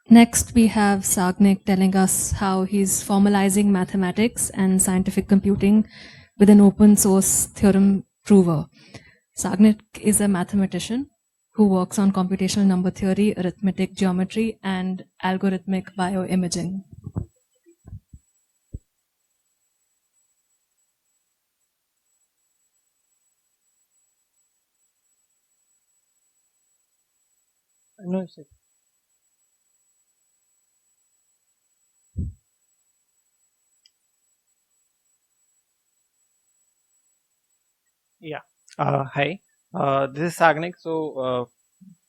Next, we have Sagnik telling us how he's formalizing mathematics and scientific computing with an open source theorem prover. Sagnik is a mathematician who works on computational number theory, arithmetic geometry, and algorithmic bioimaging. No, sir. Yeah. Hi. This is Sagnik.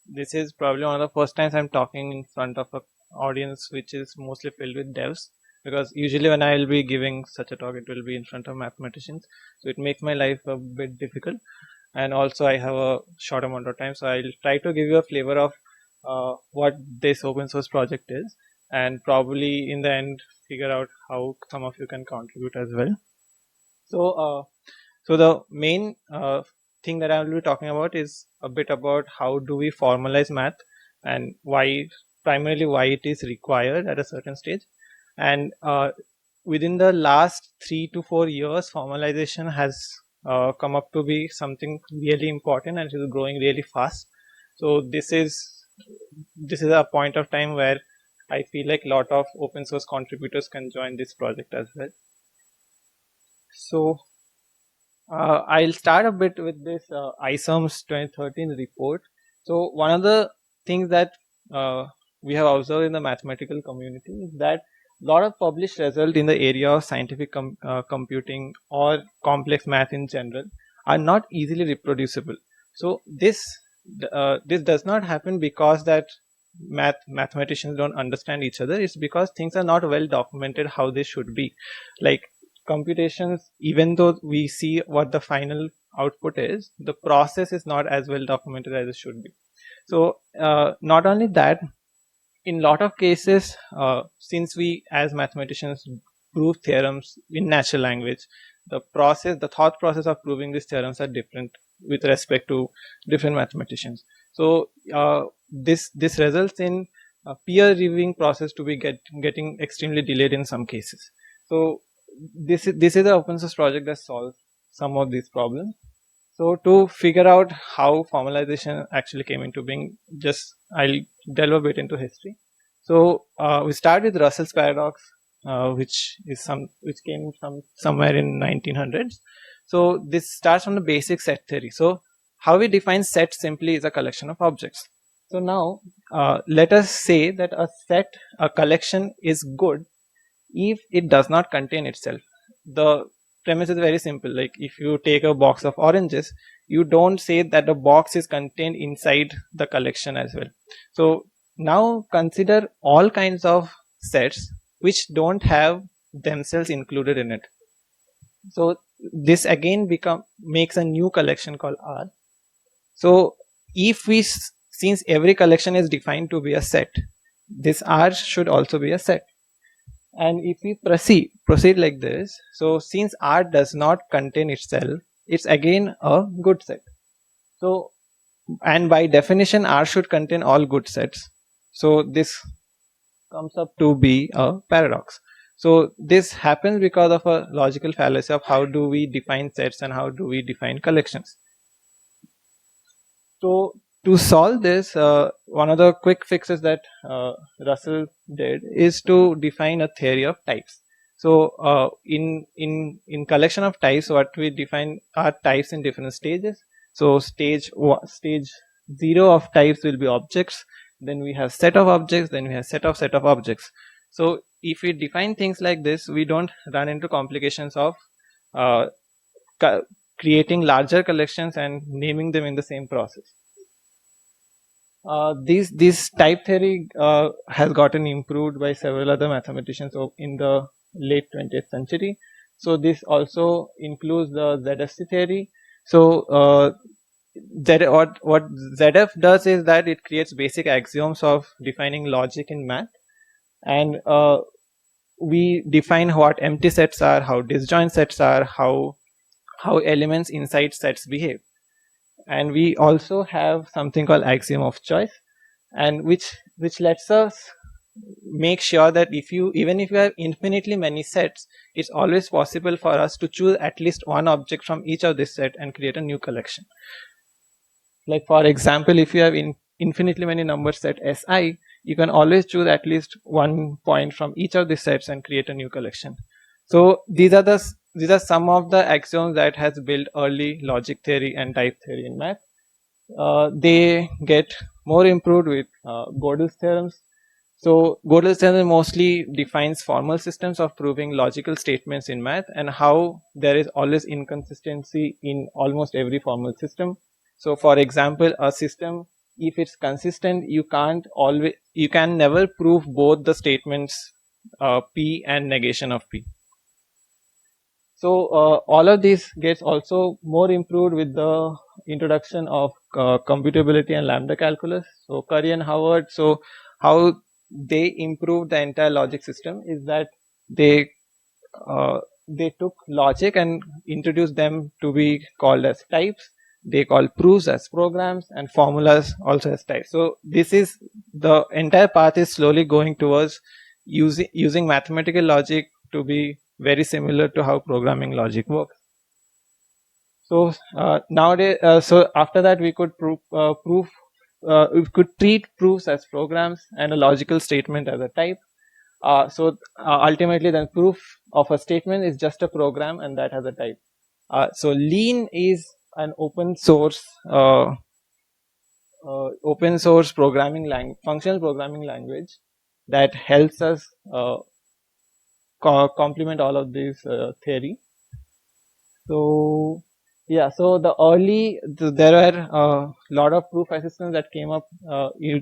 This is probably one of the first times I'm talking in front of an audience which is mostly filled with devs. Because usually when I'll be giving such a talk, it will be in front of mathematicians. So it makes my life a bit difficult. And also I have a short amount of time. So I'll try to give you a flavor of what this open source project is. And probably in the end, figure out how some of you can contribute as well. So the main thing that I will be talking about is a bit about how do we formalize math and primarily why it is required at a certain stage. And within the last 3 to 4 years, formalization has come up to be something really important and it is growing really fast. So this is a point of time where I feel like a lot of open source contributors can join this project as well. So I'll start a bit with this ISOMS 2013 report. So one of the things that we have observed in the mathematical community is that a lot of published results in the area of scientific computing or complex math in general are not easily reproducible. So this does not happen because that mathematicians don't understand each other. It's because things are not well documented how they should be. Like computations, even though we see what the final output is, the process is not as well documented as it should be. So not only that, in a lot of cases, since we as mathematicians prove theorems in natural language, the thought process of proving these theorems are different with respect to different mathematicians. So this results in a peer reviewing process to be getting extremely delayed in some cases. So this is an open source project that solves some of these problems. So to figure out how formalization actually came into being, I'll delve a bit into history. So we start with Russell's paradox, which came from somewhere in 1900s. So this starts from the basic set theory. So how we define set simply is a collection of objects. So now let us say that a collection is good if it does not contain itself. The premise is very simple. Like if you take a box of oranges, you don't say that the box is contained inside the collection as well. So now consider all kinds of sets which don't have themselves included in it. So this again makes a new collection called R. So since every collection is defined to be a set, this R should also be a set. And if we proceed like this, so since R does not contain itself, it's again a good set. So, and by definition, R should contain all good sets. So this comes up to be a paradox. So this happens because of a logical fallacy of how do we define sets and how do we define collections. So to solve this, one of the quick fixes that Russell did is to define a theory of types. So in collection of types, what we define are types in different stages. So stage 0 of types will be objects. Then we have set of objects. Then we have set of objects. So if we define things like this, we don't run into complications of creating larger collections and naming them in the same process. This type theory has gotten improved by several other mathematicians in the late 20th century. So this also includes the ZFC theory. So what ZF does is that it creates basic axioms of defining logic in math, and we define what empty sets are, how disjoint sets are, how elements inside sets behave. And we also have something called axiom of choice, and which lets us make sure that even if you have infinitely many sets, it's always possible for us to choose at least one object from each of this set and create a new collection. Like for example, if you have infinitely many number set Si, you can always choose at least one point from each of the sets and create a new collection. So these are some of the axioms that has built early logic theory and type theory in math. They get more improved with Gödel's theorems. So Gödel's theorem mostly defines formal systems of proving logical statements in math, and how there is always inconsistency in almost every formal system. So for example, a system, if it's consistent, you can never prove both the statements P and negation of P. So all of this gets also more improved with the introduction of computability and lambda calculus. So Curry and Howard, so how they improved the entire logic system is that they took logic and introduced them to be called as types. They call proofs as programs and formulas also as types. So this is the entire path is slowly going towards using mathematical logic to be very similar to how programming logic works. So nowadays, so after that, we could we could treat proofs as programs and a logical statement as a type. So ultimately, then proof of a statement is just a program, and that has a type. So Lean is an open source functional programming language that helps us complement all of this theory. So yeah, so there were a lot of proof assistants that came up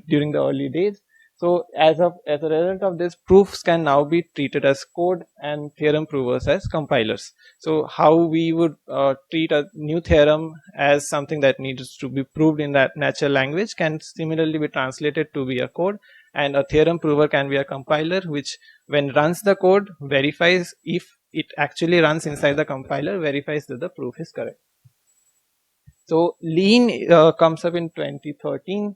during the early days. So as a result of this, proofs can now be treated as code and theorem provers as compilers. So how we would treat a new theorem as something that needs to be proved in that natural language can similarly be translated to be a code, and a theorem prover can be a compiler, which when runs the code verifies if it actually runs inside the compiler, verifies that the proof is correct. So Lean comes up in 2013.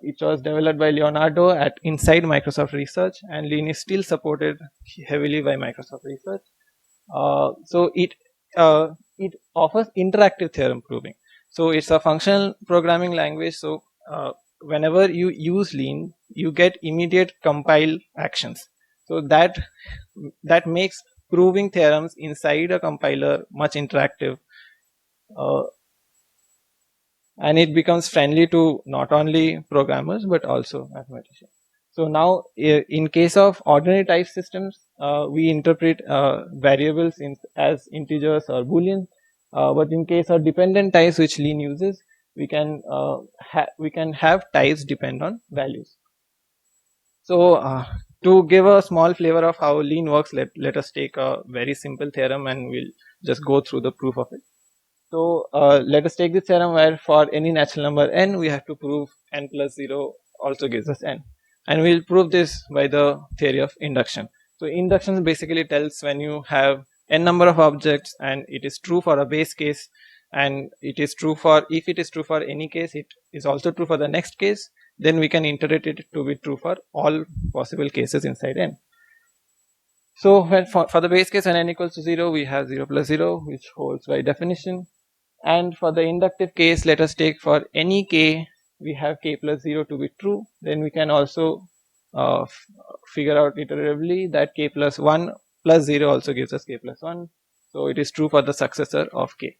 It was developed by Leonardo inside Microsoft Research, and Lean is still supported heavily by Microsoft Research. So it offers interactive theorem proving. So it's a functional programming language. So whenever you use Lean, you get immediate compile actions. So that makes proving theorems inside a compiler much interactive. And it becomes friendly to not only programmers but also mathematicians. So now, in case of ordinary type systems, we interpret variables as integers or boolean. But in case of dependent types, which Lean uses, we can have types depend on values. So to give a small flavor of how Lean works, let us take a very simple theorem and we'll just go through the proof of it. So let us take this theorem where for any natural number n, we have to prove n plus 0 also gives us n. And we'll prove this by the theory of induction. So induction basically tells when you have n number of objects and it is true for a base case, and if it is true for any case, it is also true for the next case, then we can iterate it to be true for all possible cases inside n. So when for the base case when n equals to 0, we have 0 plus 0, which holds by definition. And for the inductive case, let us take for any k, we have k plus 0 to be true. Then we can also figure out iteratively that k plus 1 plus 0 also gives us k plus 1. So it is true for the successor of k.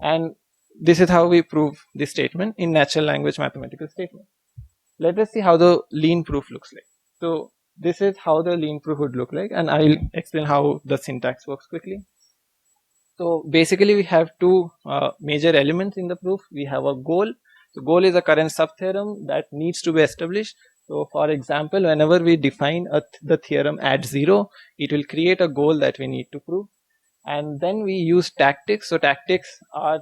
And this is how we prove this statement in natural language mathematical statement. Let us see how the Lean proof looks like. So this is how the Lean proof would look like, and I'll explain how the syntax works quickly. So basically, we have two major elements in the proof. We have a goal. So goal is a current subtheorem that needs to be established. So for example, whenever we define the theorem at 0, it will create a goal that we need to prove. And then we use tactics. So tactics are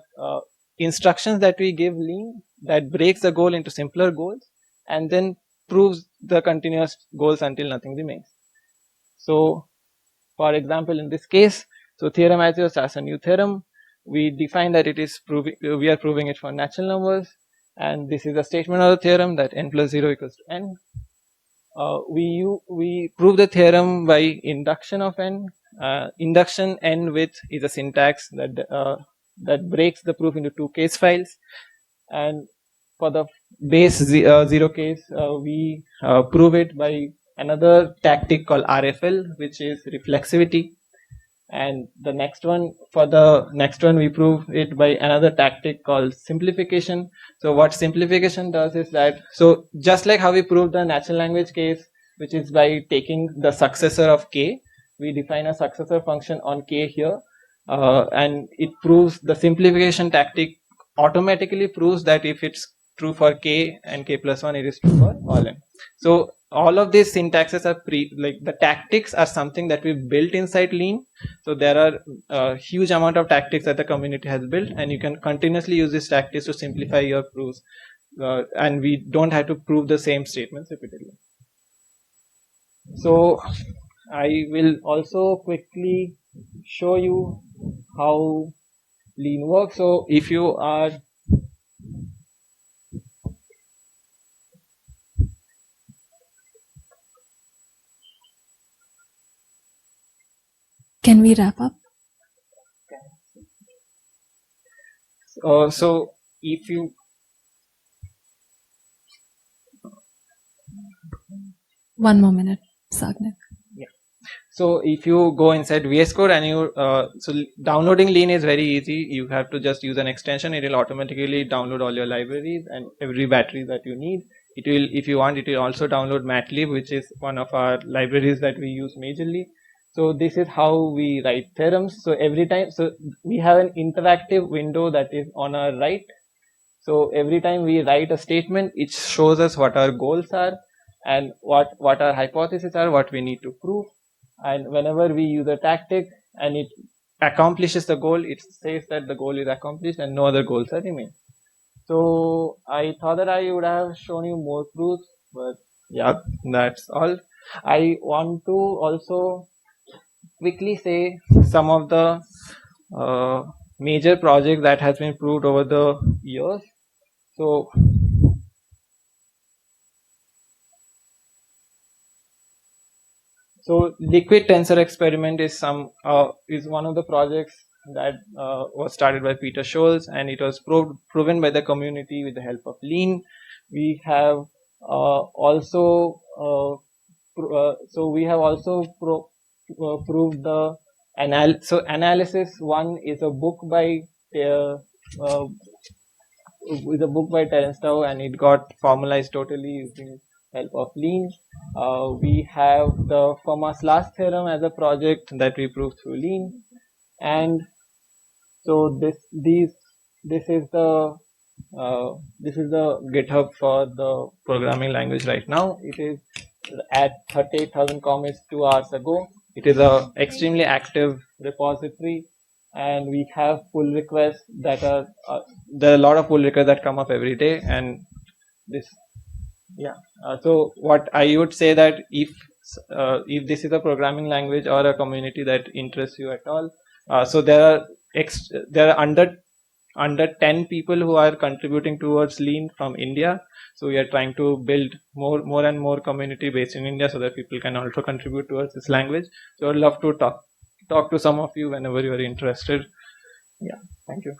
instructions that we give Lean that breaks the goal into simpler goals and then proves the continuous goals until nothing remains. So for example, in this case, so theorem as starts a new theorem. We define that we are proving it for natural numbers, and this is a statement of the theorem that n plus 0 equals to n. we prove the theorem by induction of n. Induction n with is a syntax that breaks the proof into two case files, and for the base zero case, we prove it by another tactic called RFL, which is reflexivity. And the next one, for the next one, we prove it by another tactic called simplification. So what simplification does is that, so just like how we proved the natural language case, which is by taking the successor of k, we define a successor function on k here, and it proves, the simplification tactic automatically proves that if it's true for k and k plus 1, it is true for all n. So all of these syntaxes are like the tactics are something that we built inside Lean. So there are a huge amount of tactics that the community has built, and you can continuously use these tactics to simplify your proofs, and we don't have to prove the same statements repeatedly. So I will also quickly show you how Lean works. So if you are Can we wrap up? so if you One more minute, Sagnik. So if you go inside VS Code and you so downloading Lean is very easy. You have to just use an extension. It will automatically download all your libraries and every battery that you need. It will, if you want, it will also download Matlib, which is one of our libraries that we use majorly. So this is how we write theorems. So every time, so we have an interactive window that is on our right. So every time we write a statement, it shows us what our goals are and what our hypotheses are, what we need to prove. And whenever we use a tactic and it accomplishes the goal, it says that the goal is accomplished and no other goals are remain. So I thought that I would have shown you more proofs, but yeah, that's all. I want to also quickly say some of the major projects that has been proved over the years. So liquid tensor experiment is one of the projects that was started by Peter Scholes, and it was proven by the community with the help of Lean. We have also proved the analysis one is a book by Terence Tao, and it got formalized totally using help of Lean. We have the Fermat's last theorem as a project that we proved through Lean, and so this is the GitHub for the programming language right now. It is at 38,000 commits 2 hours ago. It is a extremely active repository, and we have pull requests that are there are a lot of pull requests that come up every day, and this so what I would say that if this is a programming language or a community that interests you at all, so there are under 10 people who are contributing towards Lean from India. So we are trying to build more and more community based in India so that people can also contribute towards this language. So I'd love to talk to some of you whenever you are interested. Yeah, thank you.